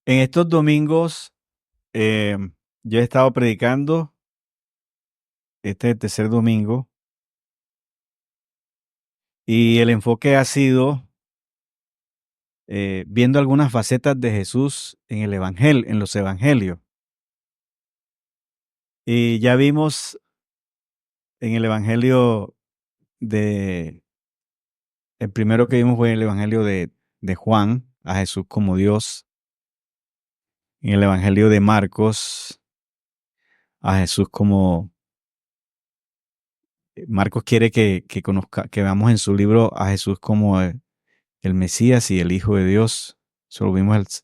En estos domingos yo he estado predicando, este es el tercer domingo, y el enfoque ha sido viendo algunas facetas de Jesús en el evangelio, en los evangelios. Y ya vimos en el evangelio el primero que vimos fue el evangelio de Juan, a Jesús como Dios. En el evangelio de Marcos, a Jesús como Marcos quiere que veamos en su libro a Jesús como el Mesías y el Hijo de Dios. Eso lo vimos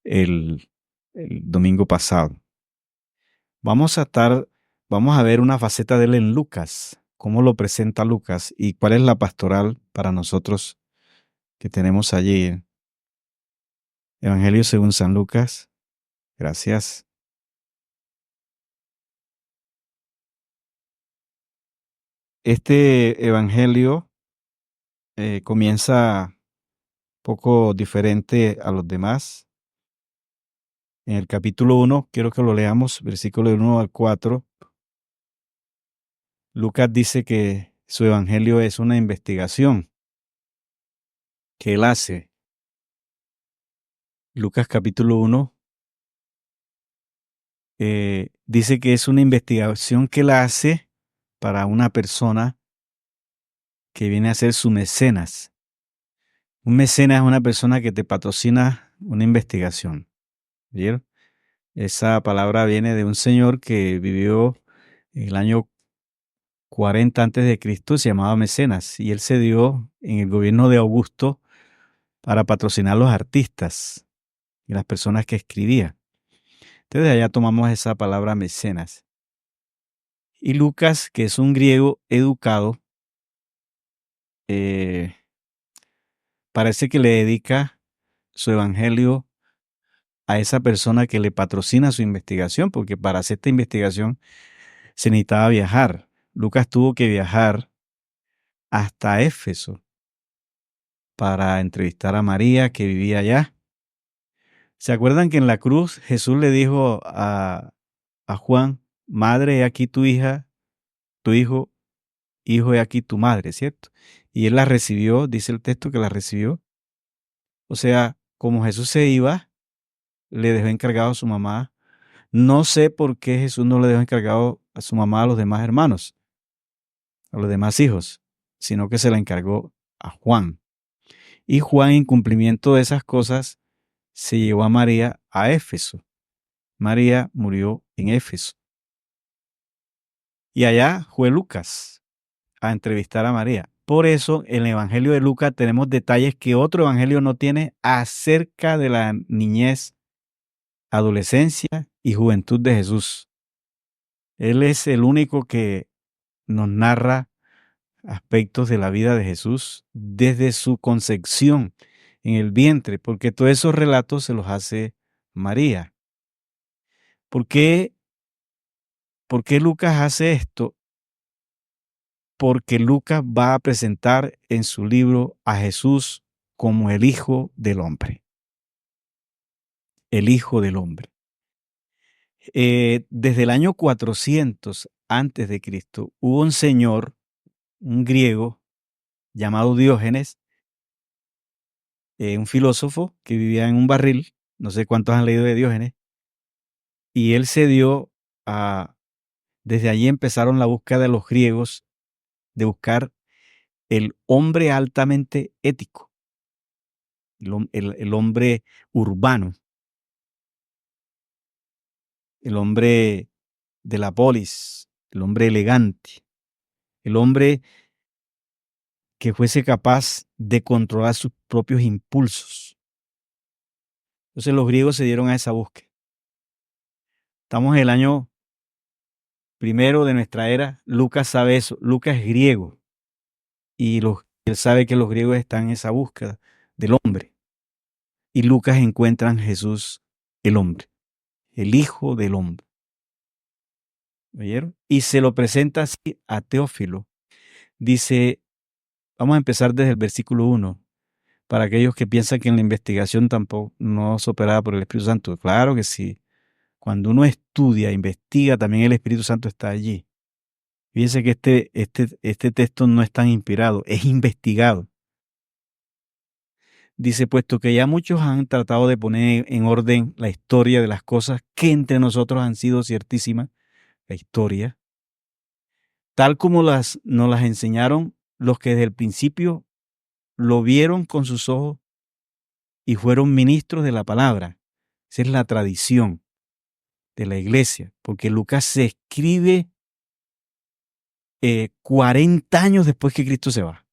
el domingo pasado. Vamos a ver una faceta de él en Lucas, cómo lo presenta Lucas y cuál es la pastoral para nosotros que tenemos allí. Evangelio según San Lucas. Gracias. Este evangelio comienza poco diferente a los demás. En el capítulo 1, quiero que lo leamos, versículo 1 al 4. Lucas dice que su evangelio es una investigación que él hace. Lucas capítulo 1 dice que es una investigación que él hace para una persona que viene a ser su mecenas. Un mecenas es una persona que te patrocina una investigación. ¿Vieron? Esa palabra viene de un señor que vivió en el año 40 antes de Cristo, se llamaba Mecenas, y él se dio en el gobierno de Augusto para patrocinar a los artistas y las personas que escribían. Entonces allá tomamos esa palabra mecenas. Y Lucas, que es un griego educado, parece que le dedica su evangelio a esa persona que le patrocina su investigación, porque para hacer esta investigación se necesitaba viajar. Lucas tuvo que viajar hasta Éfeso para entrevistar a María, que vivía allá. ¿Se acuerdan que en la cruz Jesús le dijo a Juan, madre, he aquí tu hija, tu hijo, hijo, he aquí tu madre, ¿cierto? Y él la recibió, dice el texto que la recibió. O sea, como Jesús se iba, le dejó encargado a su mamá. No sé por qué Jesús no le dejó encargado a su mamá a los demás hermanos, a los demás hijos, sino que se la encargó a Juan. Y Juan, en cumplimiento de esas cosas, se llevó a María a Éfeso. María murió en Éfeso. Y allá fue Lucas a entrevistar a María. Por eso en el Evangelio de Lucas tenemos detalles que otro evangelio no tiene acerca de la niñez, adolescencia y juventud de Jesús. Él es el único que nos narra aspectos de la vida de Jesús desde su concepción en el vientre, porque todos esos relatos se los hace María. ¿Por qué Lucas hace esto? Porque Lucas va a presentar en su libro a Jesús como el Hijo del Hombre. El Hijo del Hombre. Desde el año 400 antes de Cristo hubo un señor, un griego, llamado Diógenes, un filósofo que vivía en un barril, no sé cuántos han leído de Diógenes, y él se dio a, desde allí empezaron la búsqueda de los griegos de buscar el hombre altamente ético, el hombre urbano, el hombre de la polis, el hombre elegante, el hombre que fuese capaz de controlar sus propios impulsos. Entonces los griegos se dieron a esa búsqueda. Estamos en el año primero de nuestra era. Lucas sabe eso. Lucas es griego y él sabe que los griegos están en esa búsqueda del hombre. Y Lucas encuentra en Jesús el hombre, el Hijo del Hombre. ¿Oyeron? Y se lo presenta así a Teófilo. Dice, vamos a empezar desde el versículo 1, para aquellos que piensan que en la investigación tampoco no es operada por el Espíritu Santo. Claro que sí. Cuando uno estudia, investiga, también el Espíritu Santo está allí. Fíjense que este texto no es tan inspirado, es investigado. Dice, puesto que ya muchos han tratado de poner en orden la historia de las cosas que entre nosotros han sido ciertísimas, la historia, tal como nos las enseñaron los que desde el principio lo vieron con sus ojos y fueron ministros de la palabra. Esa es la tradición de la iglesia, porque Lucas se escribe 40 años después que Cristo se va.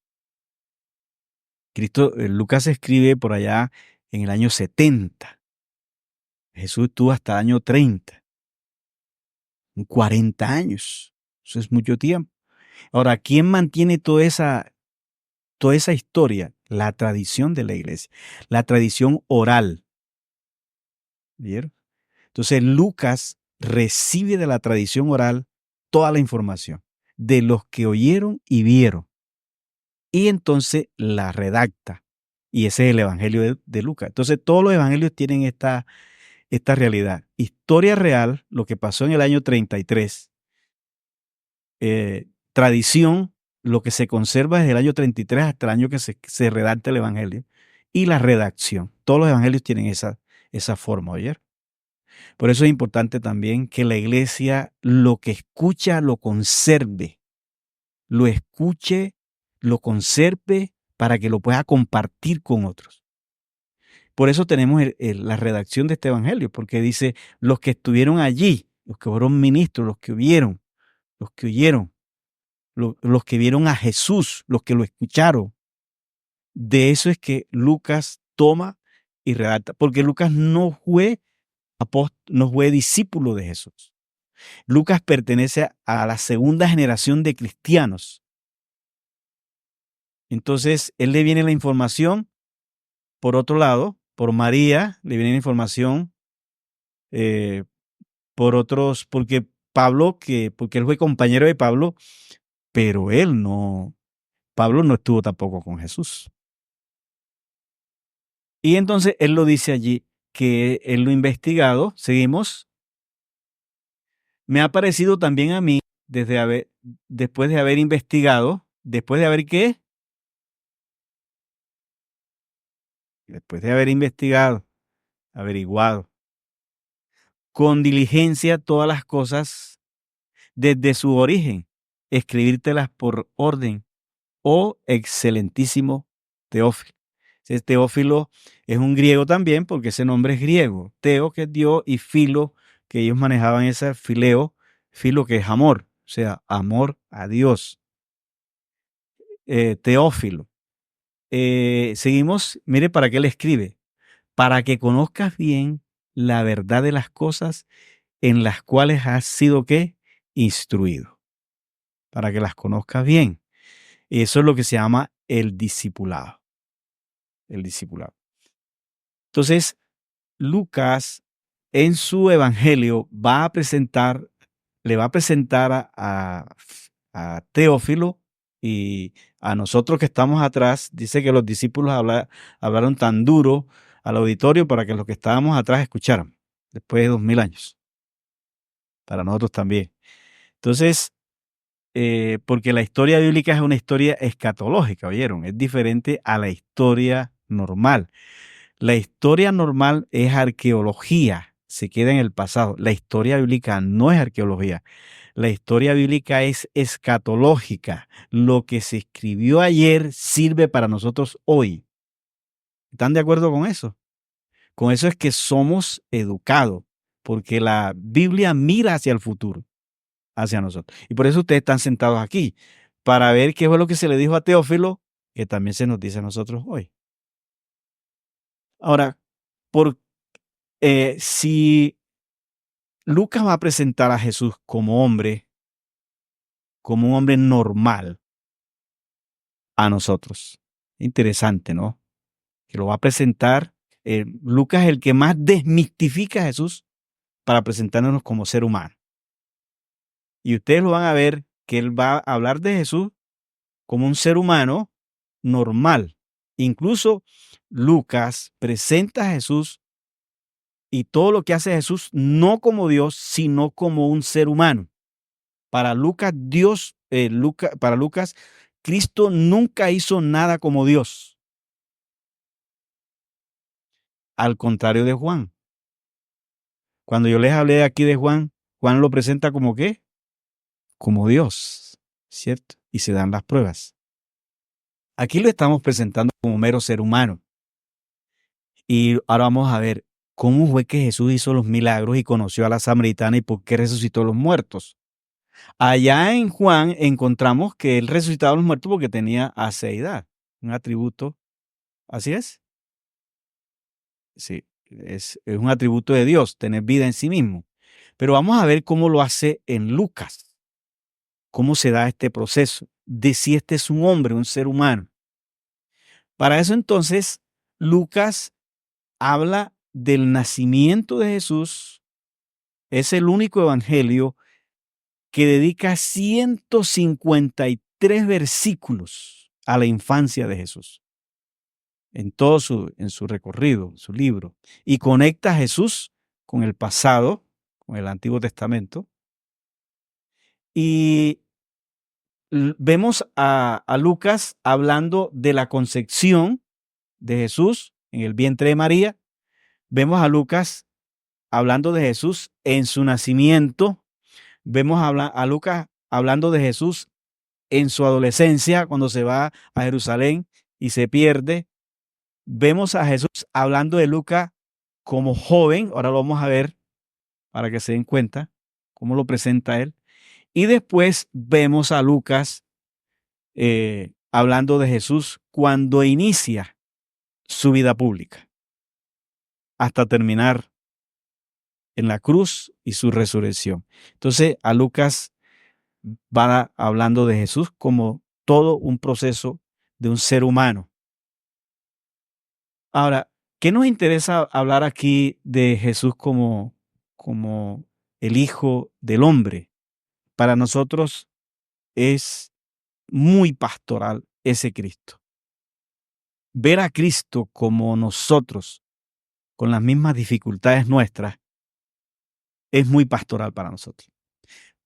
Lucas se escribe por allá en el año 70. Jesús estuvo hasta el año 30. 40 años. Eso es mucho tiempo. Ahora, ¿quién mantiene toda esa historia? La tradición de la iglesia, la tradición oral. ¿Vieron? Entonces, Lucas recibe de la tradición oral toda la información de los que oyeron y vieron. Y entonces la redacta. Y ese es el Evangelio de Lucas. Entonces, todos los evangelios tienen esta realidad. Historia real, lo que pasó en el año 33. Tradición, lo que se conserva desde el año 33 hasta el año que se redacta el Evangelio. Y la redacción. Todos los evangelios tienen esa forma, ¿oyeron? Por eso es importante también que la iglesia lo que escucha lo conserve. Lo escuche, lo conserve para que lo pueda compartir con otros. Por eso tenemos la redacción de este evangelio, porque dice, los que estuvieron allí, los que fueron ministros, los que oyeron, los que vieron a Jesús, los que lo escucharon. De eso es que Lucas toma y redacta, porque Lucas no fue discípulo de Jesús. Lucas pertenece a la segunda generación de cristianos. Entonces, él le viene la información, por otro lado, por María, le viene la información por otros, porque él fue compañero de Pablo, pero Pablo no estuvo tampoco con Jesús. Y entonces él lo dice allí, que él lo ha investigado, seguimos. Me ha parecido también a mí, después de haber investigado, después de haber ¿qué? Después de haber investigado, averiguado, con diligencia todas las cosas desde su origen, escribírtelas por orden, oh excelentísimo Teófilo. Teófilo es un griego también, porque ese nombre es griego. Teo, que es Dios, y filo, que ellos manejaban ese filo que es amor, o sea, amor a Dios. Teófilo. Seguimos, mire para qué le escribe. Para que conozcas bien la verdad de las cosas en las cuales has sido, ¿qué? Instruido. Para que las conozcas bien. Y eso es lo que se llama el discipulado. El discipulado. Entonces, Lucas en su evangelio le va a presentar a Teófilo y a nosotros que estamos atrás. Dice que los discípulos hablaron tan duro al auditorio para que los que estábamos atrás escucharan, después de 2000 años. Para nosotros también. Entonces, porque la historia bíblica es una historia escatológica, ¿oyeron? Es diferente a la historia normal. La historia normal es arqueología, se queda en el pasado. La historia bíblica no es arqueología. La historia bíblica es escatológica. Lo que se escribió ayer sirve para nosotros hoy. ¿Están de acuerdo con eso? Con eso es que somos educados, porque la Biblia mira hacia el futuro, hacia nosotros. Y por eso ustedes están sentados aquí, para ver qué fue lo que se le dijo a Teófilo que también se nos dice a nosotros hoy. Ahora, si Lucas va a presentar a Jesús como un hombre normal a nosotros. Interesante, ¿no? Que lo va a presentar. Lucas es el que más desmistifica a Jesús para presentárnoslo como ser humano. Y ustedes lo van a ver que él va a hablar de Jesús como un ser humano normal. Incluso Lucas presenta a Jesús y todo lo que hace Jesús no como Dios, sino como un ser humano. Para Lucas, para Lucas, Cristo nunca hizo nada como Dios. Al contrario de Juan. Cuando yo les hablé aquí de Juan, Juan lo presenta como ¿qué? Como Dios, ¿cierto? Y se dan las pruebas. Aquí lo estamos presentando como mero ser humano. Y ahora vamos a ver cómo fue que Jesús hizo los milagros y conoció a la samaritana y por qué resucitó a los muertos. Allá en Juan encontramos que él resucitaba a los muertos porque tenía aceidad, un atributo. ¿Así es? Sí, es un atributo de Dios, tener vida en sí mismo. Pero vamos a ver cómo lo hace en Lucas, cómo se da este proceso de si este es un hombre, un ser humano. Para eso entonces, Lucas habla del nacimiento de Jesús. Es el único evangelio que dedica 153 versículos a la infancia de Jesús, en su recorrido, su libro, y conecta a Jesús con el pasado, con el Antiguo Testamento, y vemos a Lucas hablando de la concepción de Jesús en el vientre de María, vemos a Lucas hablando de Jesús en su nacimiento, vemos a Lucas hablando de Jesús en su adolescencia, cuando se va a Jerusalén y se pierde. Vemos a Jesús hablando de Lucas como joven, ahora lo vamos a ver para que se den cuenta cómo lo presenta él. Y después vemos a Lucas hablando de Jesús cuando inicia su vida pública, hasta terminar en la cruz y su resurrección. Entonces, a Lucas va hablando de Jesús como todo un proceso de un ser humano. Ahora, ¿qué nos interesa hablar aquí de Jesús como el Hijo del Hombre? Para nosotros es muy pastoral ese Cristo. Ver a Cristo como nosotros, con las mismas dificultades nuestras, es muy pastoral para nosotros.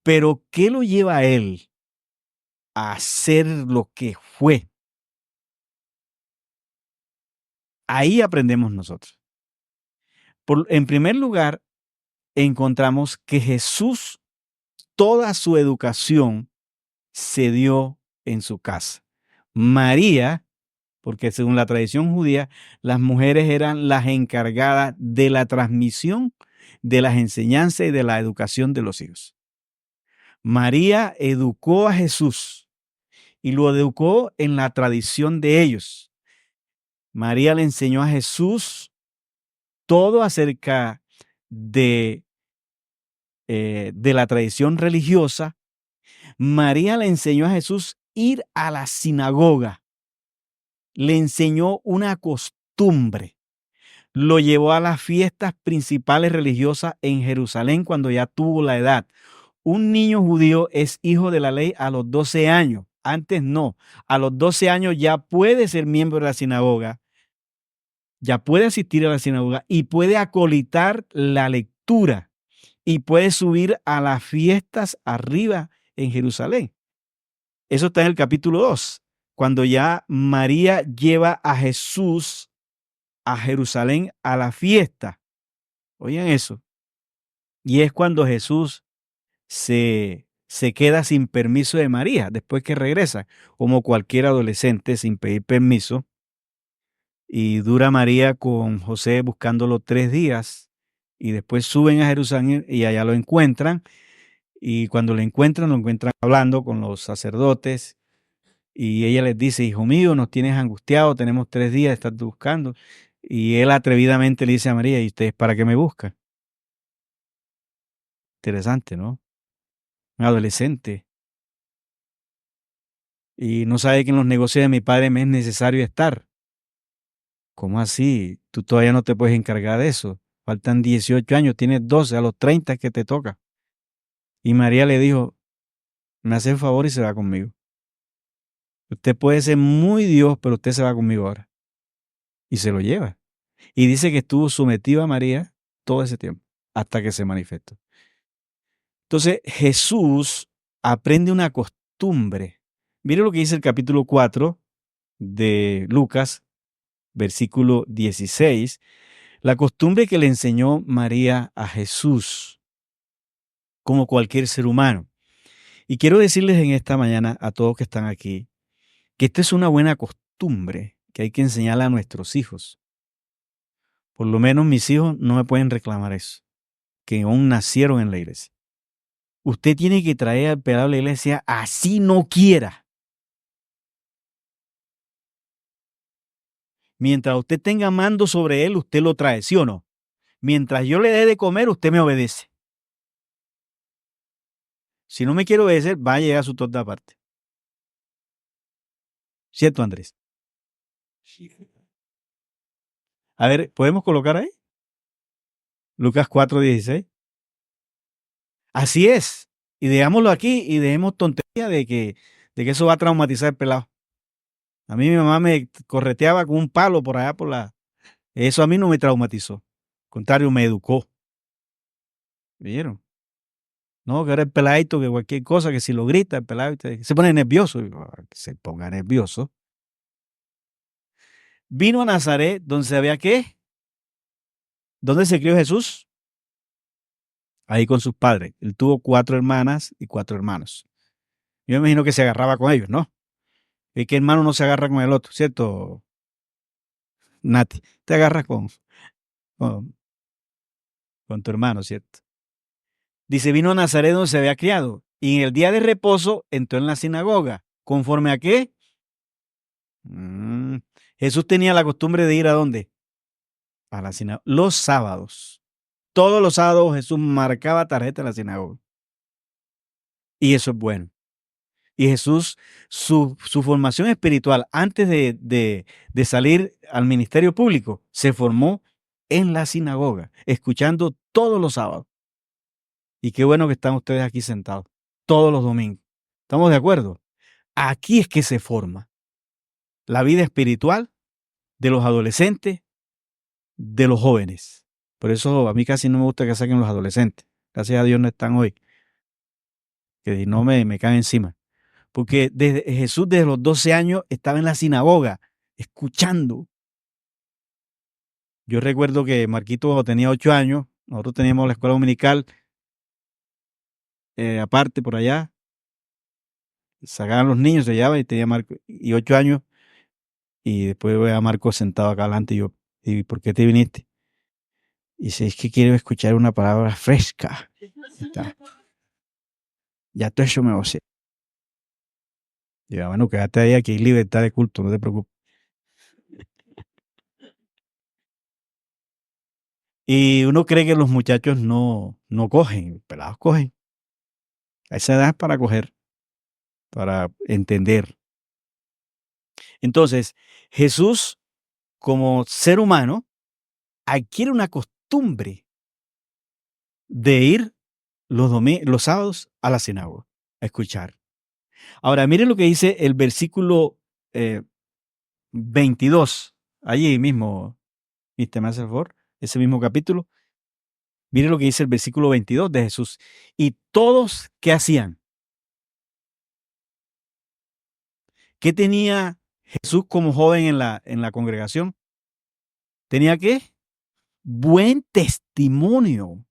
Pero, ¿qué lo lleva a Él a hacer lo que fue? Ahí aprendemos nosotros. En primer lugar, encontramos que Jesús, toda su educación se dio en su casa. María, porque según la tradición judía, las mujeres eran las encargadas de la transmisión de las enseñanzas y de la educación de los hijos. María educó a Jesús y lo educó en la tradición de ellos. María le enseñó a Jesús todo acerca de la tradición religiosa. María le enseñó a Jesús ir a la sinagoga. Le enseñó una costumbre. Lo llevó a las fiestas principales religiosas en Jerusalén cuando ya tuvo la edad. Un niño judío es hijo de la ley a los 12 años. Antes no. A los 12 años ya puede ser miembro de la sinagoga, ya puede asistir a la sinagoga y puede acolitar la lectura y puede subir a las fiestas arriba en Jerusalén. Eso está en el capítulo 2, cuando ya María lleva a Jesús a Jerusalén a la fiesta. Oigan eso. Y es cuando Jesús se queda sin permiso de María después que regresa, como cualquier adolescente sin pedir permiso. Y dura María con José buscándolo 3 días y después suben a Jerusalén y allá lo encuentran. Y cuando lo encuentran hablando con los sacerdotes Y ella les dice, hijo mío, nos tienes angustiado, tenemos 3 días de estarte buscando. Y él atrevidamente le dice a María, ¿y ustedes para qué me buscan? Interesante, ¿no? Un adolescente. Y no sabe que en los negocios de mi padre me es necesario estar. ¿Cómo así? Tú todavía no te puedes encargar de eso. Faltan 18 años, tienes 12, a los 30 es que te toca. Y María le dijo, me hace el favor y se va conmigo. Usted puede ser muy Dios, pero usted se va conmigo ahora. Y se lo lleva. Y dice que estuvo sometido a María todo ese tiempo, hasta que se manifestó. Entonces Jesús aprende una costumbre. Mire lo que dice el capítulo 4 de Lucas, versículo 16. La costumbre que le enseñó María a Jesús, como cualquier ser humano. Y quiero decirles en esta mañana a todos que están aquí, que esta es una buena costumbre que hay que enseñarle a nuestros hijos. Por lo menos mis hijos no me pueden reclamar eso, que aún nacieron en la iglesia. Usted tiene que traer al pelado a la iglesia así no quiera. Mientras usted tenga mando sobre él, usted lo trae, ¿sí o no? Mientras yo le dé de comer, usted me obedece. Si no me quiere obedecer, va a llegar a su torta aparte. ¿Cierto, Andrés? A ver, ¿podemos colocar ahí? Lucas 4:16. Así es. Y dejámoslo aquí y dejemos tontería de que eso va a traumatizar al pelado. A mí mi mamá me correteaba con un palo por allá por la... Eso a mí no me traumatizó. Al contrario, me educó. ¿Vieron? No, que era el peladito, que cualquier cosa, que si lo grita, el pelado se pone nervioso. Que se ponga nervioso. Vino a Nazaret, donde se había qué. ¿Dónde se crió Jesús? Ahí con sus padres. Él tuvo 4 hermanas y 4 hermanos. Yo me imagino que se agarraba con ellos, ¿no? Y que hermano no se agarra con el otro, ¿cierto, Nati? Te agarras con, con tu hermano, ¿cierto? Dice, vino a Nazaret donde se había criado. Y en el día de reposo entró en la sinagoga. ¿Conforme a qué? Jesús tenía la costumbre de ir ¿a dónde? A la sinagoga. Los sábados. Todos los sábados Jesús marcaba tarjeta en la sinagoga. Y eso es bueno. Y Jesús, su formación espiritual antes de salir al ministerio público, se formó en la sinagoga, escuchando todos los sábados. Y qué bueno que están ustedes aquí sentados, todos los domingos. ¿Estamos de acuerdo? Aquí es que se forma la vida espiritual de los adolescentes, de los jóvenes. Por eso a mí casi no me gusta que saquen los adolescentes. Gracias a Dios no están hoy, que no me caen encima. Porque Jesús desde los 12 años estaba en la sinagoga, escuchando. Yo recuerdo que Marquito tenía 8 años, nosotros teníamos la escuela dominical aparte por allá, sacaban los niños, se llevaban y tenía Marco, y 8 años, y después veo a Marco sentado acá adelante y yo, ¿y por qué te viniste? Y dice, es que quiero escuchar una palabra fresca. Ya todo eso me lo sé. Y yo, bueno, quédate ahí, aquí hay libertad de culto, no te preocupes. Y uno cree que los muchachos no cogen, pelados cogen. A esa edad es para coger, para entender. Entonces, Jesús, como ser humano, adquiere una costumbre de ir los sábados a la sinagoga a escuchar. Ahora, mire lo que dice el versículo 22, allí mismo, ¿viste? ¿Me hace el favor? Ese mismo capítulo. Mire lo que dice el versículo 22 de Jesús. Y todos, ¿qué hacían? ¿Qué tenía Jesús como joven en la congregación? ¿Tenía qué? Buen testimonio.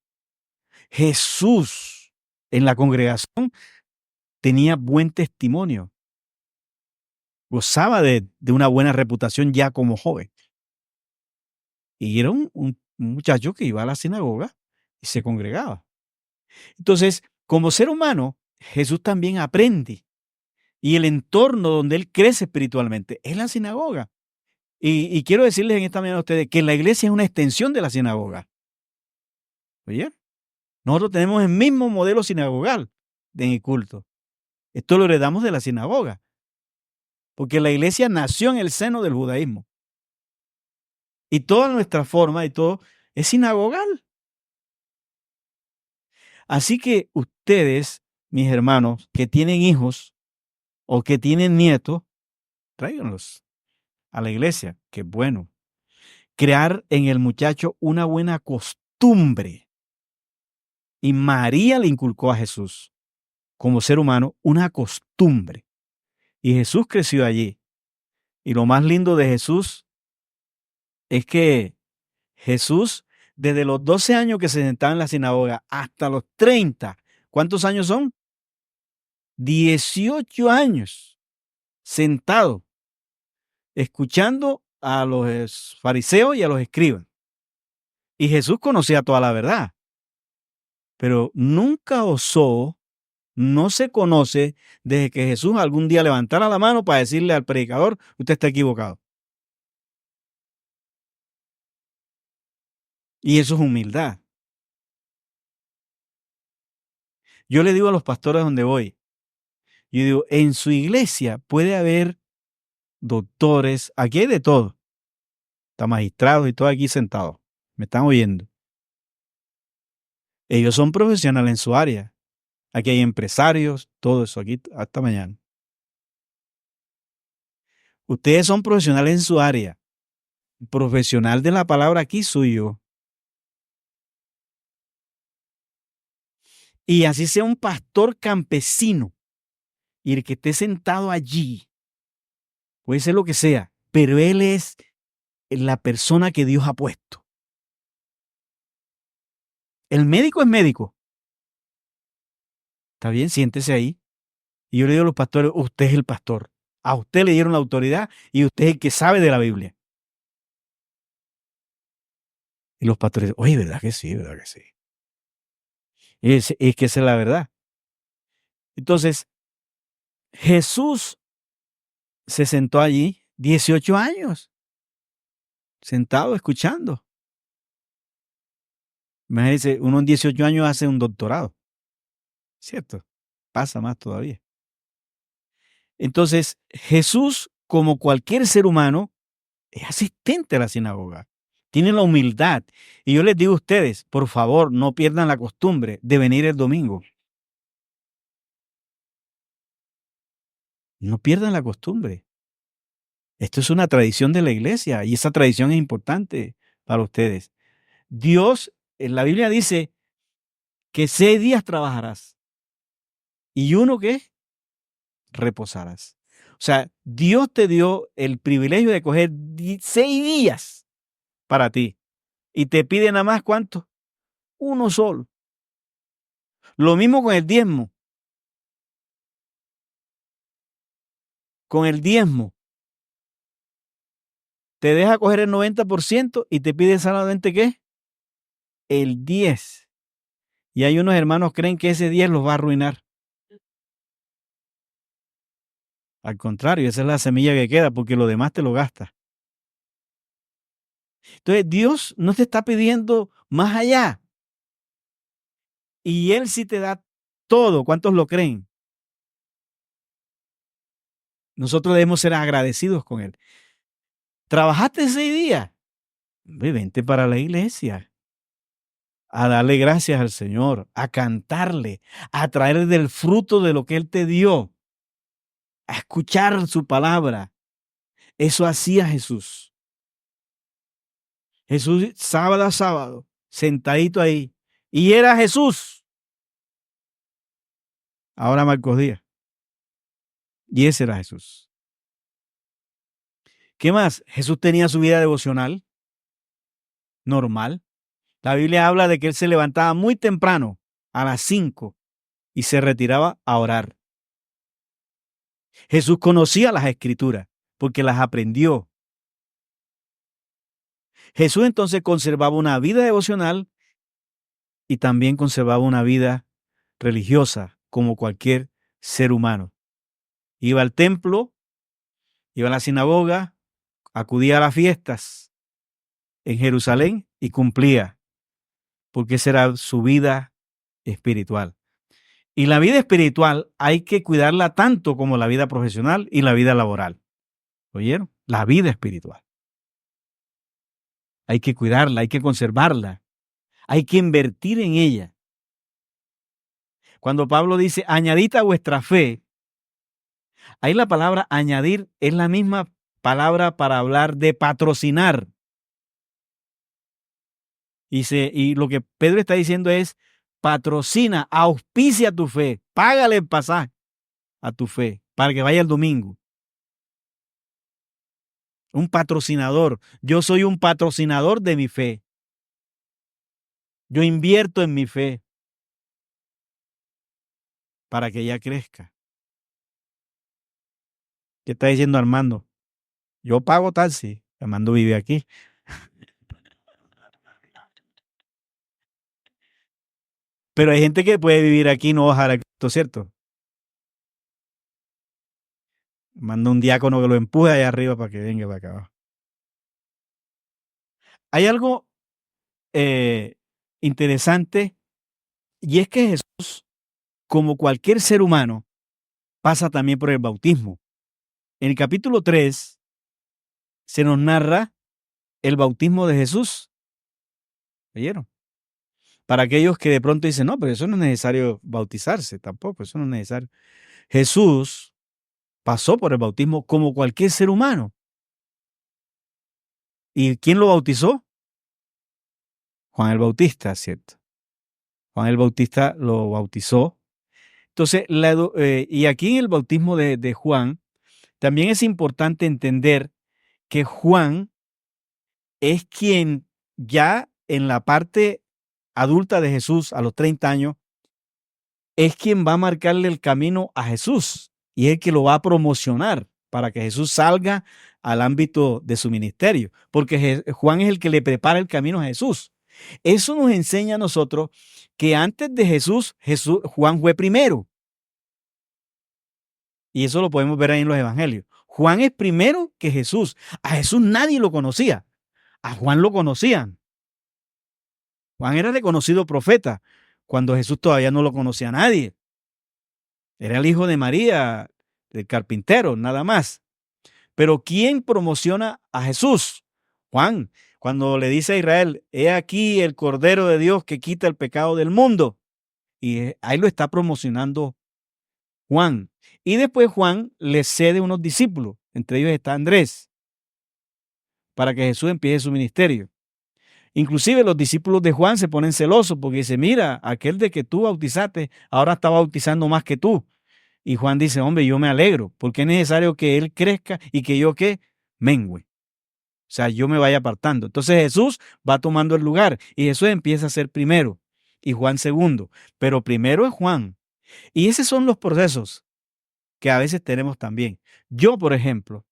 Jesús en la congregación tenía buen testimonio. Gozaba de una buena reputación ya como joven. Y era un muchacho que iba a la sinagoga y se congregaba. Entonces, como ser humano, Jesús también aprende y el entorno donde él crece espiritualmente es la sinagoga. Y quiero decirles en esta mañana a ustedes que la iglesia es una extensión de la sinagoga. ¿Oye? Nosotros tenemos el mismo modelo sinagogal en el culto. Esto lo heredamos de la sinagoga, porque la iglesia nació en el seno del judaísmo. Y toda nuestra forma y todo es sinagogal. Así que ustedes, mis hermanos, que tienen hijos o que tienen nietos, tráiganlos a la iglesia, que es bueno. Crear en el muchacho una buena costumbre. Y María le inculcó a Jesús, como ser humano, una costumbre. Y Jesús creció allí. Y lo más lindo de Jesús es que Jesús, desde los 12 años que se sentaba en la sinagoga hasta los 30, ¿cuántos años son? 18 años sentado, escuchando a los fariseos y a los escribas. Y Jesús conocía toda la verdad, pero nunca osó, no se conoce desde que Jesús algún día levantara la mano para decirle al predicador, usted está equivocado. Y eso es humildad. Yo le digo a los pastores donde voy, yo digo, en su iglesia puede haber doctores, aquí hay de todo, está magistrados y todo aquí sentados, me están oyendo. Ellos son profesionales en su área. Aquí hay empresarios, todo eso, aquí hasta mañana. Ustedes son profesionales en su área. Profesional de la palabra aquí soy yo. Y así sea un pastor campesino y el que esté sentado allí, puede ser lo que sea, pero él es la persona que Dios ha puesto. El médico es médico. Está bien, siéntese ahí. Y yo le digo a los pastores, usted es el pastor. A usted le dieron la autoridad y usted es el que sabe de la Biblia. Y los pastores, oye, ¿verdad que sí? ¿Verdad que sí? Es que esa es la verdad. Entonces, Jesús se sentó allí 18 años, sentado escuchando. Imagínense, uno en 18 años hace un doctorado, ¿cierto? Pasa más todavía. Entonces, Jesús, como cualquier ser humano, es asistente a la sinagoga. Tiene la humildad. Y yo les digo a ustedes, por favor, no pierdan la costumbre de venir el domingo. No pierdan la costumbre. Esto es una tradición de la iglesia y esa tradición es importante para ustedes. Dios, en la Biblia dice que 6 días trabajarás y uno que reposarás. O sea, Dios te dio el privilegio de coger 6 días para ti y te pide nada más ¿cuánto? Uno solo. Lo mismo con el diezmo. Con el diezmo. Te deja coger el 90% y te pide solamente ¿qué? El 10. Y hay unos hermanos que creen que ese 10 los va a arruinar. Al contrario, esa es la semilla que queda porque lo demás te lo gastas. Entonces, Dios no te está pidiendo más allá. Y Él sí te da todo. ¿Cuántos lo creen? Nosotros debemos ser agradecidos con Él. ¿Trabajaste 6 días? Vente para la iglesia a darle gracias al Señor, a cantarle, a traer del fruto de lo que Él te dio, a escuchar su palabra. Eso hacía Jesús. Jesús sábado a sábado, sentadito ahí. Y era Jesús. Ahora Marcos Díaz. Y ese era Jesús. ¿Qué más? Jesús tenía su vida devocional normal. La Biblia habla de que él se levantaba muy temprano, a las 5, y se retiraba a orar. Jesús conocía las escrituras porque las aprendió. Jesús entonces conservaba una vida devocional y también conservaba una vida religiosa como cualquier ser humano. Iba al templo, iba a la sinagoga, acudía a las fiestas en Jerusalén y cumplía, porque esa era su vida espiritual. Y la vida espiritual hay que cuidarla tanto como la vida profesional y la vida laboral. ¿Oyeron? La vida espiritual. Hay que cuidarla, hay que conservarla, hay que invertir en ella. Cuando Pablo dice, añadid a vuestra fe, ahí la palabra añadir es la misma palabra para hablar de patrocinar. Y lo que Pedro está diciendo es, patrocina, auspicia tu fe, págale el pasaje a tu fe para que vaya el domingo. Un patrocinador. Yo soy un patrocinador de mi fe. Yo invierto en mi fe para que ella crezca. ¿Qué está diciendo Armando? Yo pago taxi. Armando vive aquí. Pero hay gente que puede vivir aquí y no bajar a Cristo, ¿cierto? Manda un diácono que lo empuje allá arriba para que venga para acá abajo. Hay algo interesante y es que Jesús, como cualquier ser humano, pasa también por el bautismo. En el capítulo 3 se nos narra el bautismo de Jesús. ¿Oyeron? Para aquellos que de pronto dicen, no, pero eso no es necesario bautizarse tampoco, eso no es necesario. Jesús pasó por el bautismo como cualquier ser humano. ¿Y quién lo bautizó? Juan el Bautista, ¿cierto? Juan el Bautista lo bautizó. Entonces, y aquí en el bautismo de Juan, también es importante entender que Juan es quien ya en la parte adulta de Jesús, a los 30 años, es quien va a marcarle el camino a Jesús y es el que lo va a promocionar para que Jesús salga al ámbito de su ministerio, porque Juan es el que le prepara el camino a Jesús. Eso nos enseña a nosotros que antes de Jesús, Juan fue primero. Y eso lo podemos ver ahí en los evangelios. Juan es primero que Jesús. A Jesús nadie lo conocía. A Juan lo conocían. Juan era reconocido profeta cuando Jesús todavía no lo conocía a nadie. Era el hijo de María, del carpintero, nada más. Pero ¿quién promociona a Jesús? Juan, cuando le dice a Israel, he aquí el Cordero de Dios que quita el pecado del mundo. Y ahí lo está promocionando Juan. Y después Juan le cede unos discípulos, entre ellos está Andrés, para que Jesús empiece su ministerio. Inclusive los discípulos de Juan se ponen celosos porque dice, mira, aquel de que tú bautizaste ahora está bautizando más que tú. Y Juan dice, hombre, yo me alegro porque es necesario que él crezca y que yo ¿qué? Mengüe. O sea, yo me vaya apartando. Entonces Jesús va tomando el lugar y Jesús empieza a ser primero y Juan segundo. Pero primero es Juan. Y esos son los procesos que a veces tenemos también. Yo, por ejemplo,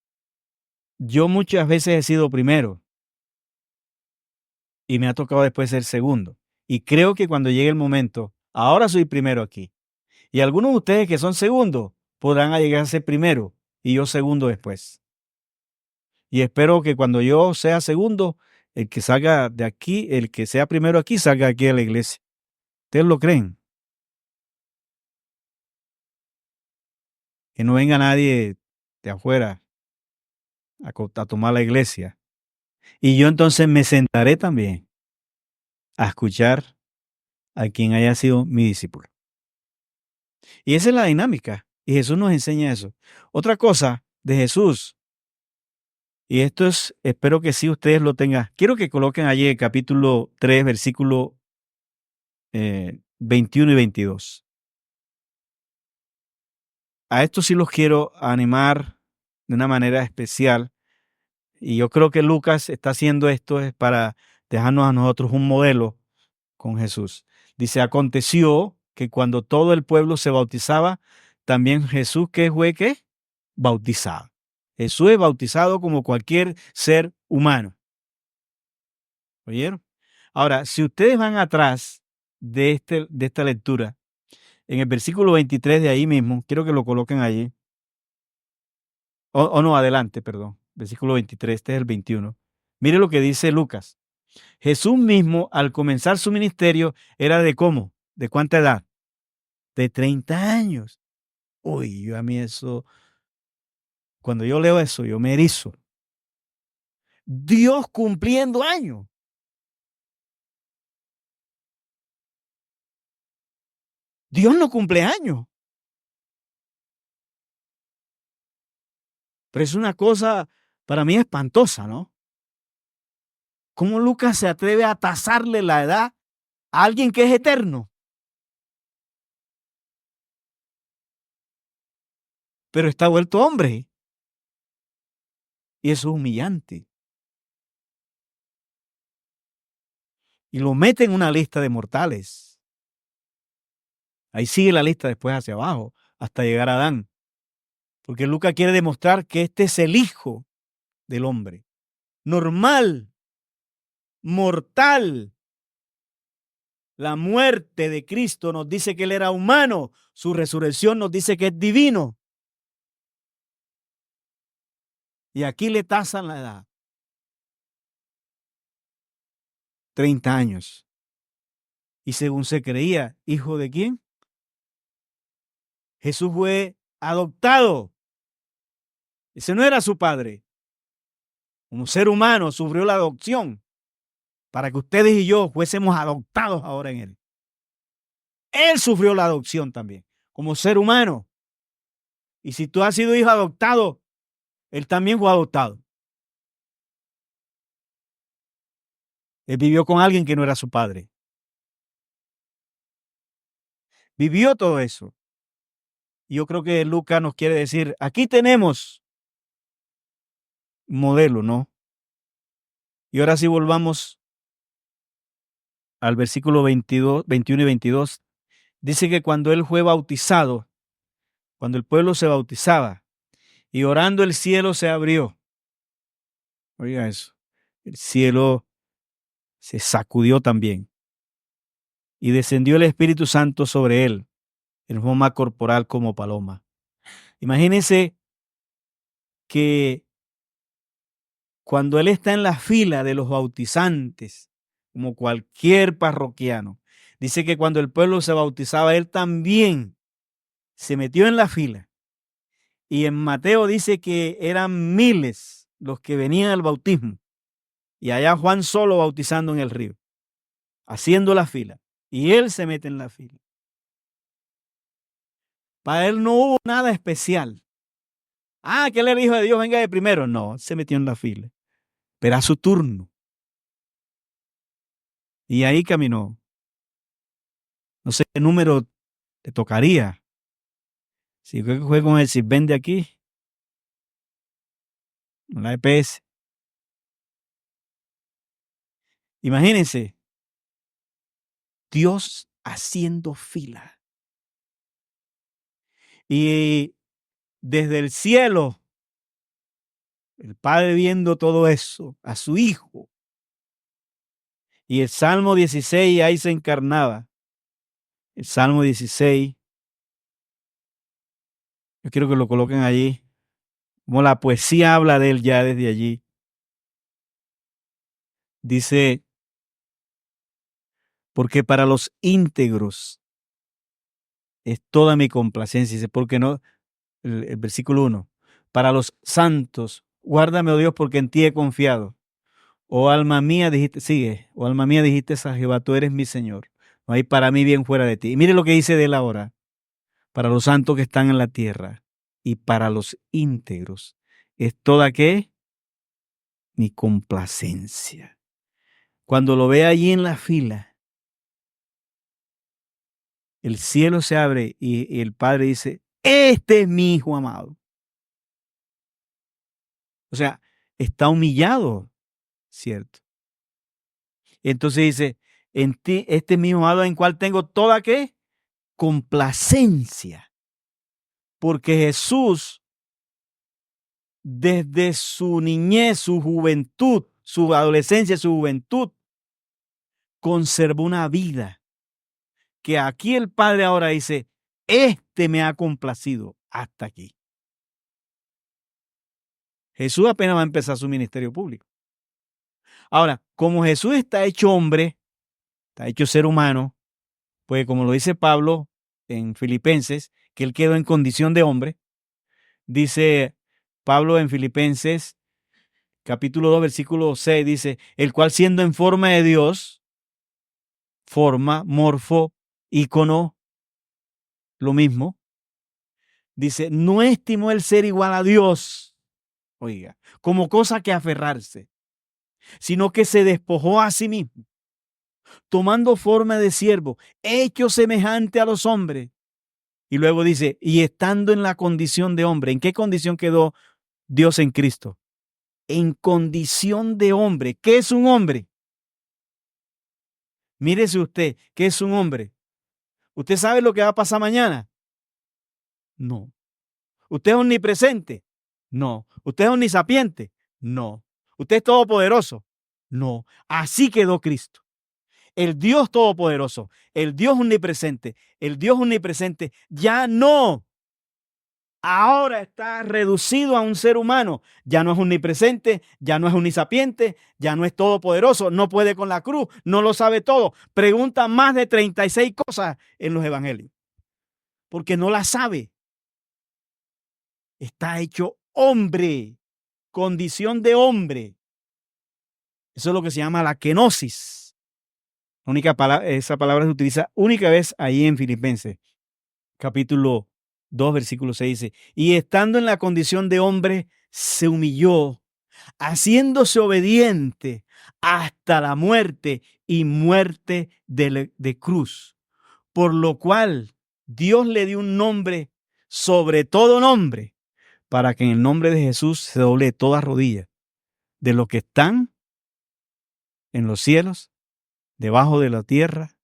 yo muchas veces he sido primero y me ha tocado después ser segundo. Y creo que cuando llegue el momento, ahora soy primero aquí. Y algunos de ustedes que son segundos podrán llegar a ser primero y yo segundo después. Y espero que cuando yo sea segundo, el que salga de aquí, el que sea primero aquí, salga aquí a la iglesia. ¿Ustedes lo creen? Que no venga nadie de afuera a tomar la iglesia. Y yo entonces me sentaré también a escuchar a quien haya sido mi discípulo. Y esa es la dinámica. Y Jesús nos enseña eso. Otra cosa de Jesús, y esto es, espero que sí ustedes lo tengan. Quiero que coloquen allí el capítulo 3, versículo 21 y 22. A esto sí los quiero animar de una manera especial. Y yo creo que Lucas está haciendo esto es para dejarnos a nosotros un modelo con Jesús. Dice, aconteció que cuando todo el pueblo se bautizaba, también Jesús, ¿qué fue qué? Bautizado. Jesús es bautizado como cualquier ser humano. ¿Oyeron? Ahora, si ustedes van atrás de esta lectura, en el versículo 23 de ahí mismo, quiero que lo coloquen allí. O no, adelante, perdón. Versículo 23, este es el 21. Mire lo que dice Lucas. Jesús mismo, al comenzar su ministerio, era de ¿cómo? ¿De cuánta edad? De 30 años. Uy, yo a mí eso, cuando yo leo eso, yo me erizo. Dios cumpliendo años. Dios no cumple años. Pero es una cosa para mí espantosa, ¿no? ¿Cómo Lucas se atreve a tasarle la edad a alguien que es eterno? Pero está vuelto hombre. Y eso es humillante. Y lo mete en una lista de mortales. Ahí sigue la lista después hacia abajo, hasta llegar a Adán. Porque Lucas quiere demostrar que este es el hijo del hombre. Normal, mortal. La muerte de Cristo nos dice que Él era humano. Su resurrección nos dice que es divino. Y aquí le tasan la edad. 30 años. Y según se creía, ¿hijo de quién? Jesús fue adoptado. Ese no era su padre. Como ser humano sufrió la adopción para que ustedes y yo fuésemos adoptados ahora en Él. Él sufrió la adopción también, como ser humano. Y si tú has sido hijo adoptado, Él también fue adoptado. Él vivió con alguien que no era su padre. Vivió todo eso. Y yo creo que Lucas nos quiere decir, aquí tenemos un modelo, ¿no? Y ahora sí volvamos al versículo 22, 21 y 22. Dice que cuando él fue bautizado, cuando el pueblo se bautizaba, y orando el cielo se abrió. Oiga eso. El cielo se sacudió también. Y descendió el Espíritu Santo sobre él, en forma corporal como paloma. Imagínense que cuando él está en la fila de los bautizantes, como cualquier parroquiano, dice que cuando el pueblo se bautizaba, él también se metió en la fila. Y en Mateo dice que eran miles los que venían al bautismo. Y allá Juan solo bautizando en el río, haciendo la fila. Y él se mete en la fila. Para él no hubo nada especial. Ah, que él era hijo de Dios, venga de primero. No, se metió en la fila. Pero a su turno. Y ahí caminó. No sé qué número te tocaría. Si fue con el Sirven de aquí, con la EPS. Imagínense, Dios haciendo fila. Y desde el cielo, el Padre viendo todo eso, a su Hijo. Y el Salmo 16 ahí se encarnaba. El Salmo 16, yo quiero que lo coloquen allí, como la poesía habla de él ya desde allí. Dice, porque para los íntegros es toda mi complacencia. Dice, porque no, el versículo 1, para los santos, guárdame, oh Dios, porque en ti he confiado. Oh alma mía, dijiste, sigue, oh alma mía, dijiste a Jehová, tú eres mi Señor. No hay para mí bien fuera de ti. Y mire lo que dice de él ahora, para los santos que están en la tierra y para los íntegros. ¿Es toda qué? Mi complacencia. Cuando lo ve allí en la fila, el cielo se abre y el Padre dice, este es mi Hijo amado. O sea, está humillado, ¿cierto? Entonces dice, en ti, este es mi Hijo amado en cual tengo toda qué? Complacencia. Porque Jesús, desde su niñez, su juventud, su adolescencia, su juventud, conservó una vida que aquí el Padre ahora dice, este me ha complacido hasta aquí. Jesús apenas va a empezar su ministerio público. Ahora, como Jesús está hecho hombre, está hecho ser humano, pues como lo dice Pablo en Filipenses, que él quedó en condición de hombre, dice Pablo en Filipenses capítulo 2, versículo 6, dice, el cual siendo en forma de Dios, forma, morfo, ícono, lo mismo, dice, no estimó el ser igual a Dios, oiga, como cosa que aferrarse, sino que se despojó a sí mismo, tomando forma de siervo, hecho semejante a los hombres. Y luego dice, y estando en la condición de hombre, ¿en qué condición quedó Dios en Cristo? En condición de hombre. ¿Qué es un hombre? Mírese usted, ¿qué es un hombre? ¿Usted sabe lo que va a pasar mañana? No. ¿Usted es omnipresente? No. ¿Usted es omnisapiente? No. ¿Usted es todopoderoso? No. Así quedó Cristo. El Dios todopoderoso, el Dios omnipresente, ya no. Ahora está reducido a un ser humano. Ya no es omnipresente, ya no es omnisapiente, ya no es todopoderoso, no puede con la cruz, no lo sabe todo. Pregunta más de 36 cosas en los evangelios, porque no las sabe. Está hecho hombre, condición de hombre. Eso es lo que se llama la kenosis. Esa palabra se utiliza única vez ahí en Filipenses, capítulo 2, versículo 6 dice, y estando en la condición de hombre, se humilló, haciéndose obediente hasta la muerte y muerte de cruz, por lo cual Dios le dio un nombre sobre todo nombre, para que en el nombre de Jesús se doble toda rodilla, de los que están en los cielos, debajo de la tierra,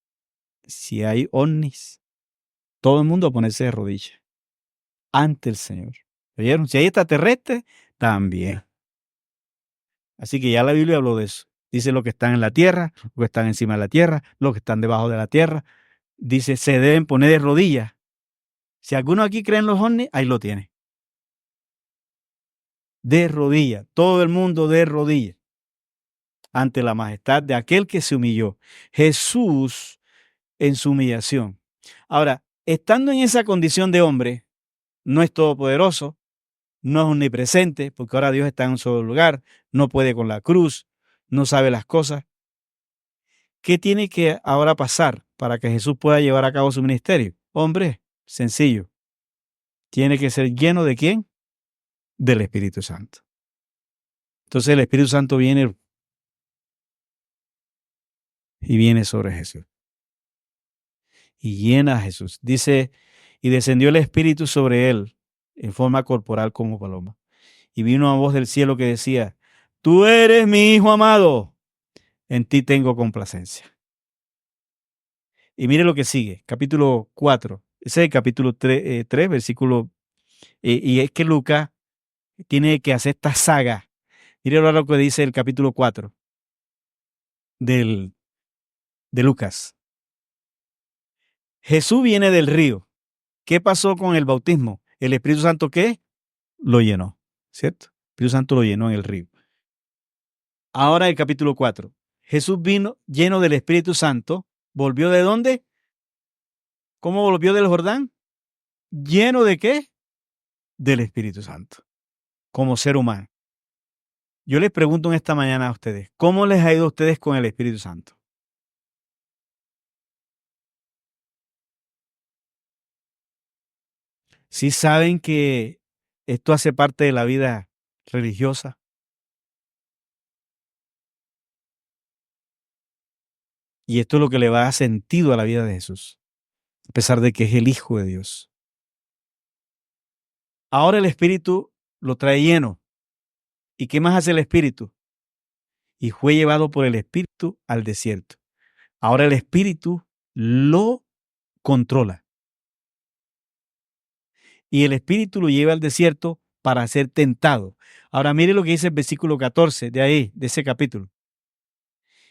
si hay ovnis, todo el mundo a ponerse de rodillas ante el Señor. ¿Oyeron? Si hay extraterrestres, también. Así que ya la Biblia habló de eso. Dice los que están en la tierra, los que están encima de la tierra, los que están debajo de la tierra. Dice, se deben poner de rodillas. Si alguno aquí cree en los ovnis, ahí lo tiene. De rodillas. Todo el mundo de rodillas. Ante la majestad de aquel que se humilló. Jesús en su humillación. Ahora, estando en esa condición de hombre, no es todopoderoso, no es omnipresente, porque ahora Dios está en un solo lugar, no puede con la cruz, no sabe las cosas. ¿Qué tiene que ahora pasar para que Jesús pueda llevar a cabo su ministerio? Hombre, sencillo. Tiene que ser lleno ¿de quién? Del Espíritu Santo. Entonces el Espíritu Santo viene y viene sobre Jesús. Y llena a Jesús. Dice, y descendió el Espíritu sobre él en forma corporal como paloma. Y vino una voz del cielo que decía, tú eres mi Hijo amado, en ti tengo complacencia. Y mire lo que sigue, capítulo 4, ese es el capítulo 3, versículo, y es que Lucas tiene que hacer esta saga. Mire ahora lo que dice el capítulo 4 de Lucas. Jesús viene del río. ¿Qué pasó con el bautismo? El Espíritu Santo, ¿qué? Lo llenó, ¿cierto? El Espíritu Santo lo llenó en el río. Ahora el capítulo 4. Jesús vino lleno del Espíritu Santo. ¿Volvió de dónde? ¿Cómo volvió del Jordán? ¿Lleno de qué? Del Espíritu Santo, como ser humano. Yo les pregunto en esta mañana a ustedes, ¿cómo les ha ido a ustedes con el Espíritu Santo? ¿Sí saben que esto hace parte de la vida religiosa? Y esto es lo que le va a dar sentido a la vida de Jesús, a pesar de que es el Hijo de Dios. Ahora el Espíritu lo trae lleno. ¿Y qué más hace el Espíritu? Y fue llevado por el Espíritu al desierto. Ahora el Espíritu lo controla. Y el Espíritu lo lleva al desierto para ser tentado. Ahora mire lo que dice el versículo 14 de ahí, de ese capítulo.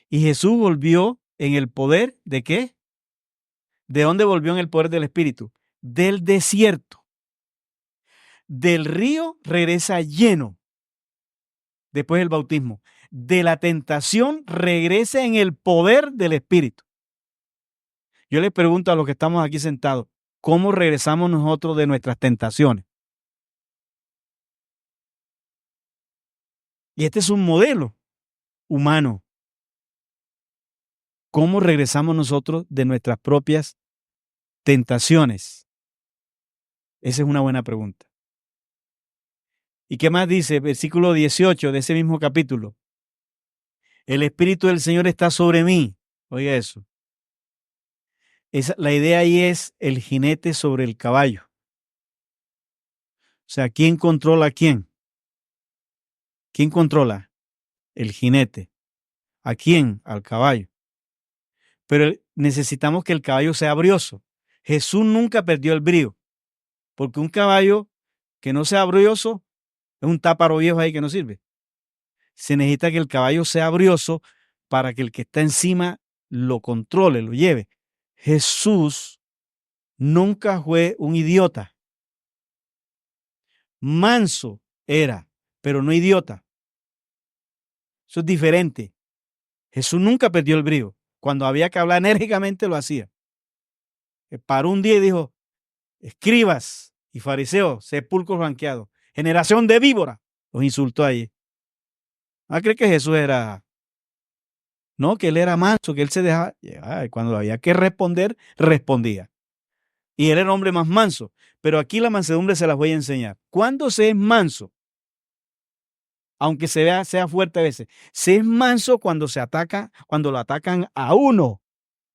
Y Jesús volvió en el poder ¿de qué? ¿De dónde volvió en el poder del Espíritu? Del desierto. Del río regresa lleno. después del bautismo, de la tentación regrese en el poder del Espíritu. Yo les pregunto a los que estamos aquí sentados, ¿cómo regresamos nosotros de nuestras tentaciones? Y este es un modelo humano. ¿Cómo regresamos nosotros de nuestras propias tentaciones? Esa es una buena pregunta. ¿Y qué más dice? Versículo 18 de ese mismo capítulo. El Espíritu del Señor está sobre mí. Oiga eso. La idea ahí es el jinete sobre el caballo. O sea, ¿quién controla a quién? ¿Quién controla? El jinete. ¿A quién? Al caballo. Pero necesitamos que el caballo sea brioso. Jesús nunca perdió el brío, porque un caballo que no sea brioso es un táparo viejo ahí que no sirve. Se necesita que el caballo sea brioso para que el que está encima lo controle, lo lleve. Jesús nunca fue un idiota. Manso era, pero no idiota. Eso es diferente. Jesús nunca perdió el brío. Cuando había que hablar enérgicamente lo hacía. Paró un día y dijo, escribas y fariseos, sepulcros blanqueados, generación de víbora. Los insultó ahí. ¿Cree que Jesús era? No, que él era manso, que él se dejaba. Cuando había que responder, respondía. Y él era el hombre más manso. Pero aquí la mansedumbre se las voy a enseñar. ¿Cuándo se es manso? Aunque sea fuerte a veces. Se es manso cuando cuando lo atacan a uno.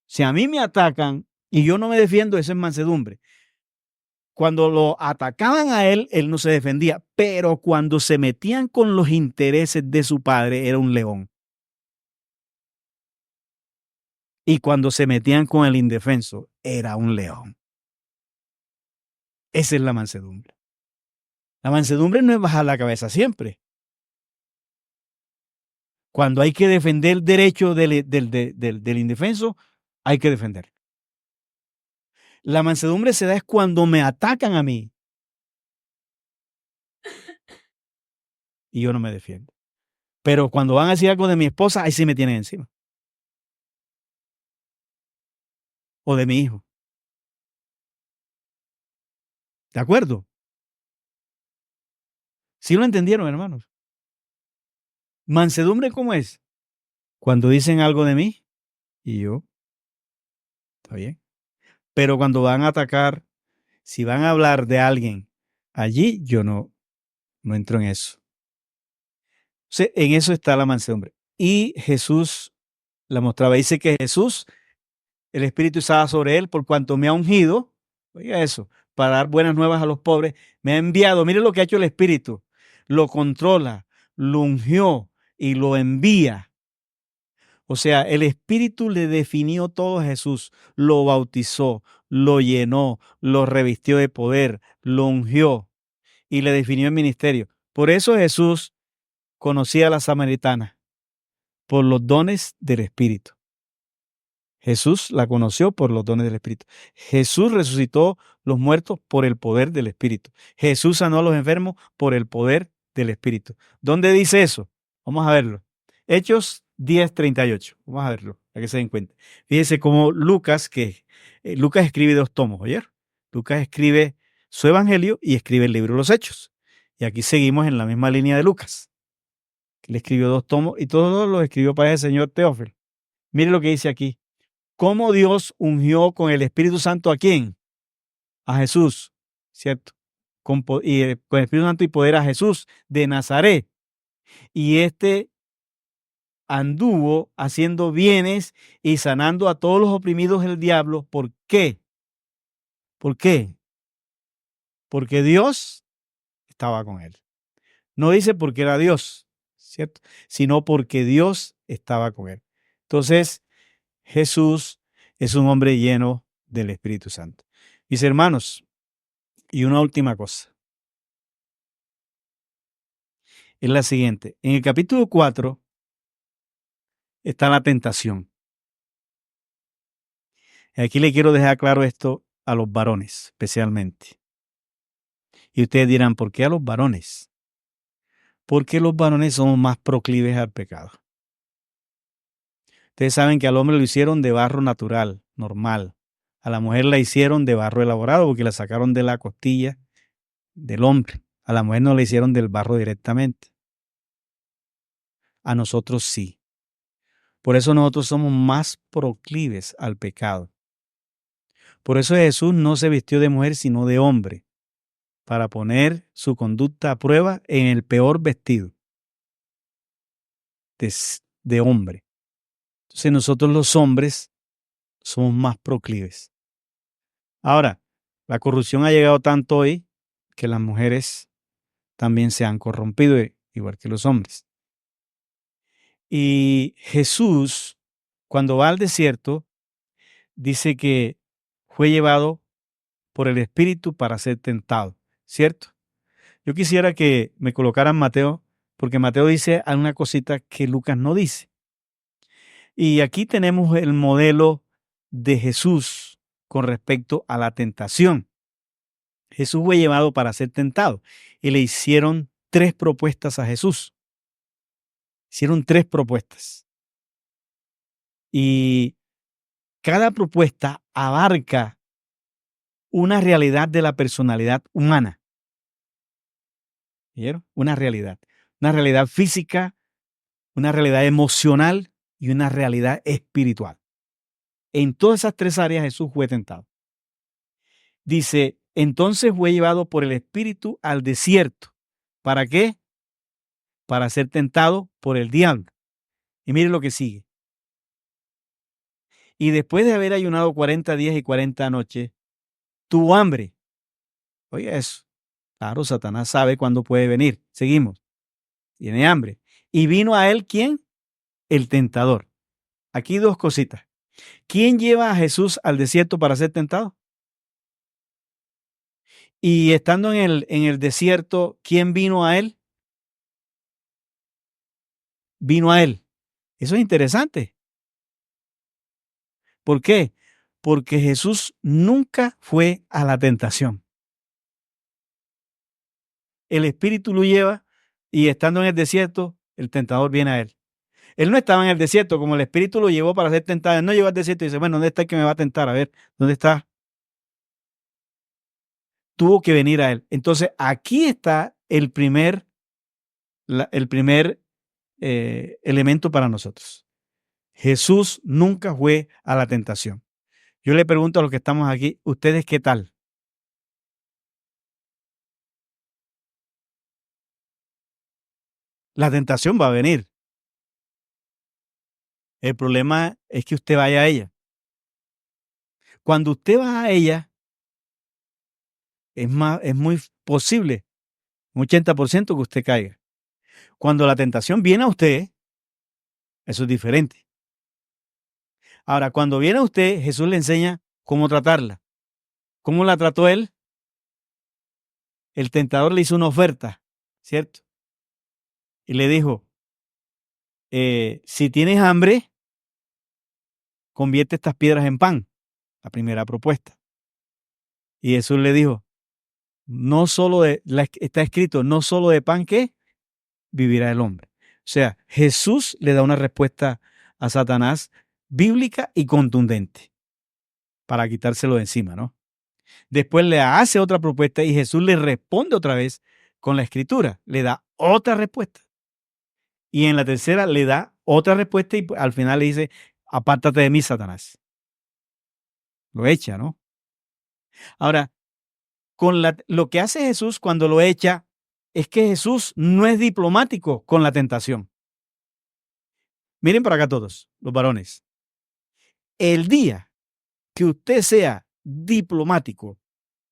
Si a mí me atacan y yo no me defiendo, eso es mansedumbre. Cuando lo atacaban a él, él no se defendía. Pero cuando se metían con los intereses de su padre, era un león. Y cuando se metían con el indefenso, era un león. Esa es la mansedumbre. La mansedumbre no es bajar la cabeza siempre. Cuando hay que defender el derecho del indefenso, hay que defender. La mansedumbre se da es cuando me atacan a mí y yo no me defiendo. Pero cuando van a decir algo de mi esposa, ahí sí me tienen encima. O de mi hijo. ¿De acuerdo? ¿Sí lo entendieron, hermanos? ¿Mansedumbre cómo es? Cuando dicen algo de mí y yo, está bien. Pero cuando van a atacar, si van a hablar de alguien allí, yo no entro en eso. O sea, en eso está la mansedumbre. Y Jesús la mostraba. Dice que Jesús, el Espíritu estaba sobre él por cuanto me ha ungido, oiga eso, para dar buenas nuevas a los pobres, me ha enviado. Mire lo que ha hecho el Espíritu. Lo controla, lo ungió y lo envía. O sea, el Espíritu le definió todo a Jesús, lo bautizó, lo llenó, lo revistió de poder, lo ungió y le definió el ministerio. Por eso Jesús conocía a la samaritana, por los dones del Espíritu. Jesús la conoció por los dones del Espíritu. Jesús resucitó los muertos por el poder del Espíritu. Jesús sanó a los enfermos por el poder del Espíritu. ¿Dónde dice eso? Vamos a verlo. Hechos 10:38. Vamos a verlo, para que se den cuenta. Fíjense cómo Lucas escribe 2 tomos, ¿oye? Lucas escribe su evangelio y escribe el libro de los Hechos. Y aquí seguimos en la misma línea de Lucas. Él escribió 2 tomos y todos los escribió para el señor Teófilo. Mire lo que dice aquí. ¿Cómo Dios ungió con el Espíritu Santo a quién? A Jesús, ¿cierto? Con el Espíritu Santo y poder a Jesús de Nazaret. Y anduvo haciendo bienes y sanando a todos los oprimidos del diablo. ¿Por qué? ¿Por qué? Porque Dios estaba con él. No dice porque era Dios, ¿cierto? Sino porque Dios estaba con él. Entonces, Jesús es un hombre lleno del Espíritu Santo. Mis hermanos, y una última cosa. Es la siguiente. En el capítulo 4 está la tentación. Aquí le quiero dejar claro esto a los varones, especialmente. Y ustedes dirán, ¿por qué a los varones? Porque los varones somos más proclives al pecado. Ustedes saben que al hombre lo hicieron de barro natural, normal. A la mujer la hicieron de barro elaborado porque la sacaron de la costilla del hombre. A la mujer no la hicieron del barro directamente. A nosotros sí. Por eso nosotros somos más proclives al pecado. Por eso Jesús no se vistió de mujer sino de hombre, para poner su conducta a prueba en el peor vestido de hombre. Entonces nosotros los hombres somos más proclives. Ahora, la corrupción ha llegado tanto hoy que las mujeres también se han corrompido, igual que los hombres. Y Jesús, cuando va al desierto, dice que fue llevado por el Espíritu para ser tentado, ¿cierto? Yo quisiera que me colocaran Mateo, porque Mateo dice una cosita que Lucas no dice. Y aquí tenemos el modelo de Jesús con respecto a la tentación. Jesús fue llevado para ser tentado y le hicieron 3 propuestas a Jesús. Hicieron 3 propuestas. Y cada propuesta abarca una realidad de la personalidad humana. ¿Vieron? Una realidad física, una realidad emocional y una realidad espiritual. En todas esas 3 áreas Jesús fue tentado. Dice, entonces fue llevado por el Espíritu al desierto. ¿Para qué? Para ser tentado por el diablo. Y mire lo que sigue. Y después de haber ayunado 40 días y 40 noches, tuvo hambre. Oiga eso. Claro, Satanás sabe cuándo puede venir. Seguimos. Tiene hambre. Y vino a él, ¿quién? El tentador. Aquí 2 cositas. ¿Quién lleva a Jesús al desierto para ser tentado? Y estando en el desierto, ¿quién vino a él? Vino a él. Eso es interesante. ¿Por qué? Porque Jesús nunca fue a la tentación. El Espíritu lo lleva y estando en el desierto, el tentador viene a él. Él no estaba en el desierto, como el Espíritu lo llevó para ser tentado. Él no llegó al desierto y dice, bueno, ¿dónde está el que me va a tentar? A ver, ¿dónde está? Tuvo que venir a él. Entonces, aquí está el primer elemento para nosotros. Jesús nunca fue a la tentación. Yo le pregunto a los que estamos aquí, ¿ustedes qué tal? La tentación va a venir. El problema es que usted vaya a ella. Cuando usted va a ella, es muy posible, un 80% que usted caiga. Cuando la tentación viene a usted, eso es diferente. Ahora, cuando viene a usted, Jesús le enseña cómo tratarla. ¿Cómo la trató él? El tentador le hizo una oferta, ¿cierto? Y le dijo, si tienes hambre, convierte estas piedras en pan. La primera propuesta. Y Jesús le dijo, está escrito, no solo de pan que vivirá el hombre. O sea, Jesús le da una respuesta a Satanás bíblica y contundente para quitárselo de encima, ¿no? Después le hace otra propuesta y Jesús le responde otra vez con la escritura, le da otra respuesta. Y en la tercera le da otra respuesta y al final le dice, apártate de mí, Satanás. Lo echa, ¿no? Ahora, lo que hace Jesús cuando lo echa es que Jesús no es diplomático con la tentación. Miren para acá todos, los varones. El día que usted sea diplomático,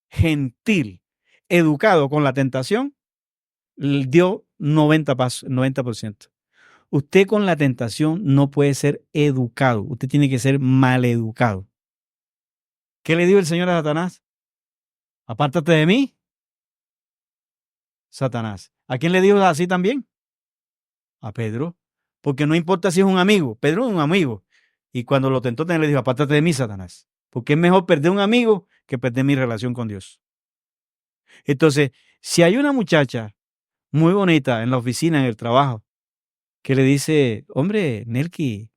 gentil, educado con la tentación, dio 90%. Usted con la tentación no puede ser educado, usted tiene que ser maleducado. ¿Qué le dijo el Señor a Satanás? Apártate de mí, Satanás. ¿A quién le dijo así también? A Pedro. Porque no importa si es un amigo, Pedro es un amigo. Y cuando lo tentó, también le dijo, apártate de mí, Satanás. Porque es mejor perder un amigo que perder mi relación con Dios. Entonces, si hay una muchacha muy bonita en la oficina, en el trabajo, que le dice, hombre, Nelky,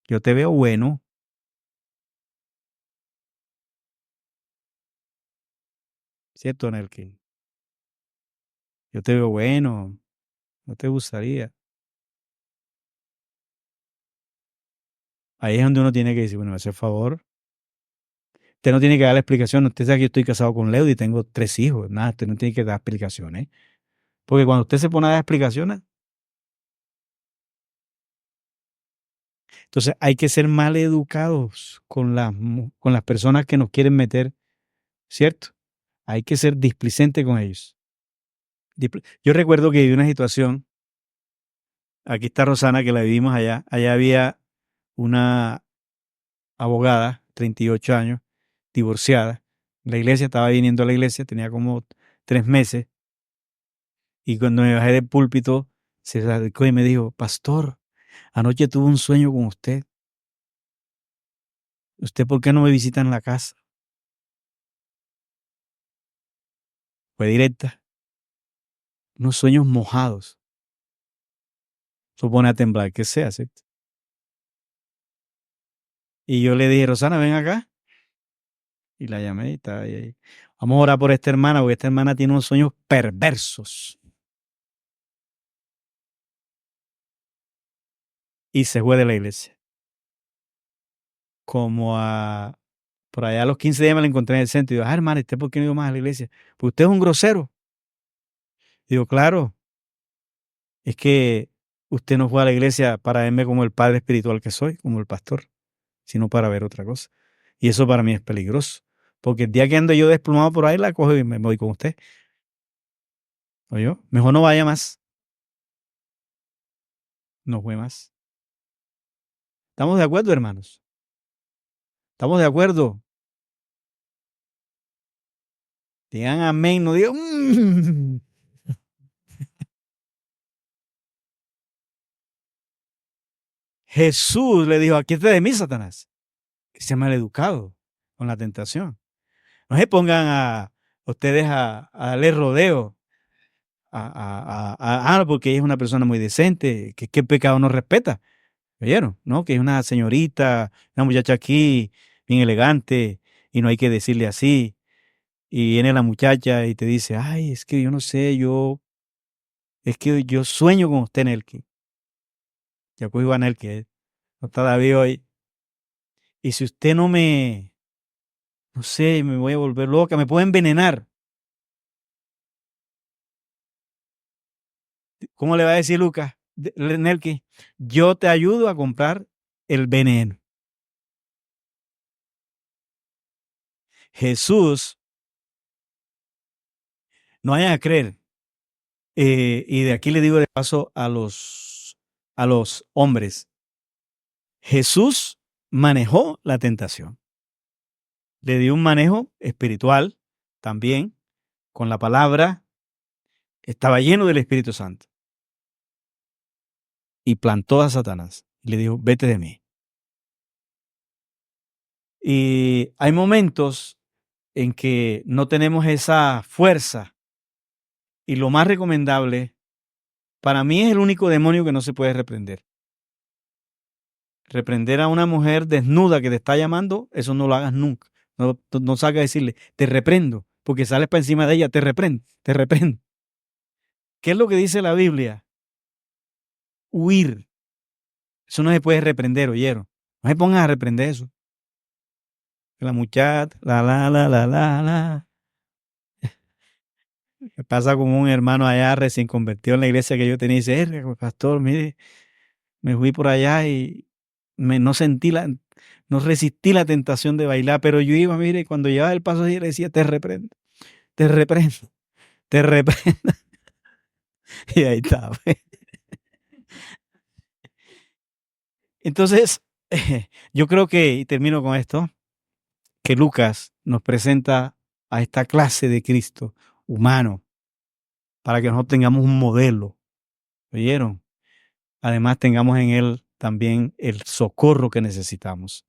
yo te veo bueno. ¿Cierto, Nelky? Yo te veo bueno, no te gustaría. Ahí es donde uno tiene que decir, bueno, hace favor. Usted no tiene que dar la explicación. Usted sabe que yo estoy casado con Leudy y tengo 3 hijos. Nada, usted no tiene que dar explicaciones. Porque cuando usted se pone a dar explicaciones, entonces hay que ser mal educados con las personas que nos quieren meter, ¿cierto? Hay que ser displicente con ellos. Yo recuerdo que viví una situación, aquí está Rosana, que la vivimos allá. Allá había una abogada, 38 años, divorciada. La iglesia, estaba viniendo a la iglesia, tenía como 3 meses. Y cuando me bajé del púlpito, se acercó y me dijo, pastor, anoche tuve un sueño con usted. ¿Usted por qué no me visita en la casa? Fue directa. Unos sueños mojados. Supone a temblar, que sea, ¿cierto? Y yo le dije, Rosana, ven acá. Y la llamé y estaba ahí. Vamos a orar por esta hermana, porque esta hermana tiene unos sueños perversos. Y se fue de la iglesia. Como por allá a los 15 días me la encontré en el centro. Y digo, hermana, ¿usted por qué no iba más a la iglesia? Pues usted es un grosero. Digo, claro, es que usted no fue a la iglesia para verme como el padre espiritual que soy, como el pastor, sino para ver otra cosa. Y eso para mí es peligroso. Porque el día que ando yo desplomado por ahí, la cojo y me voy con usted. ¿Oyó? Mejor no vaya más. No fue más. ¿Estamos de acuerdo, hermanos? ¿Estamos de acuerdo? Digan amén, no digan... Jesús le dijo, aquí de mí, Satanás. Que sea maleducado con la tentación. No se pongan a ustedes a darle rodeo porque ella es una persona muy decente, que qué pecado no respeta. ¿Oyeron? ¿No? Que es una señorita, una muchacha aquí, bien elegante, y no hay que decirle así. Y viene la muchacha y te dice, ay, es que yo no sé, es que yo sueño con usted, Nelky. Ya cogió a Nelky, no está David hoy. Y si usted no sé, me voy a volver loca, me puede envenenar. ¿Cómo le va a decir Lucas? Nelky, yo te ayudo a comprar el veneno. Jesús, no vayan a creer. Y de aquí le digo de paso a los hombres. Jesús manejó la tentación. Le dio un manejo espiritual también con la palabra. Estaba lleno del Espíritu Santo. Y plantó a Satanás. Y le dijo, vete de mí. Y hay momentos en que no tenemos esa fuerza. Y lo más recomendable, para mí es el único demonio que no se puede reprender. Reprender a una mujer desnuda que te está llamando, eso no lo hagas nunca. No salgas a decirle, te reprendo, porque sales para encima de ella, te reprendo, te reprendo. ¿Qué es lo que dice la Biblia? Huir. Eso no se puede reprender, oyeron. No se pongan a reprender eso. La muchacha, la. Me pasa como un hermano allá recién convertido en la iglesia que yo tenía y dice, pastor, mire, me fui por allá y no resistí la tentación de bailar, pero yo iba, mire, cuando llevaba el paso así le decía, te reprendo, te reprendo, te reprendo. Y ahí está. Pues. Entonces, yo creo que, y termino con esto, que Lucas nos presenta a esta clase de Cristo humano para que nosotros tengamos un modelo. ¿Oyeron? Además, tengamos en él también el socorro que necesitamos.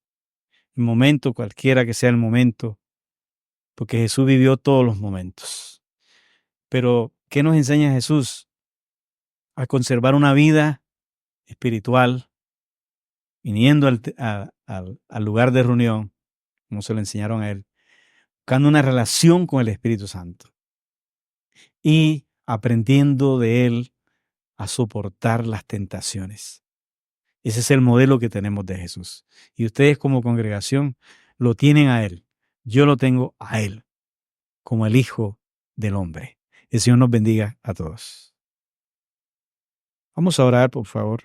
El momento, cualquiera que sea el momento, porque Jesús vivió todos los momentos. Pero ¿Qué nos enseña Jesús? A conservar una vida espiritual, viniendo al lugar de reunión, como se lo enseñaron a él, buscando una relación con el Espíritu Santo y aprendiendo de él a soportar las tentaciones. Ese es el modelo que tenemos de Jesús. Y ustedes como congregación lo tienen a él. Yo lo tengo a él como el Hijo del Hombre. El Señor nos bendiga a todos. Vamos a orar, por favor.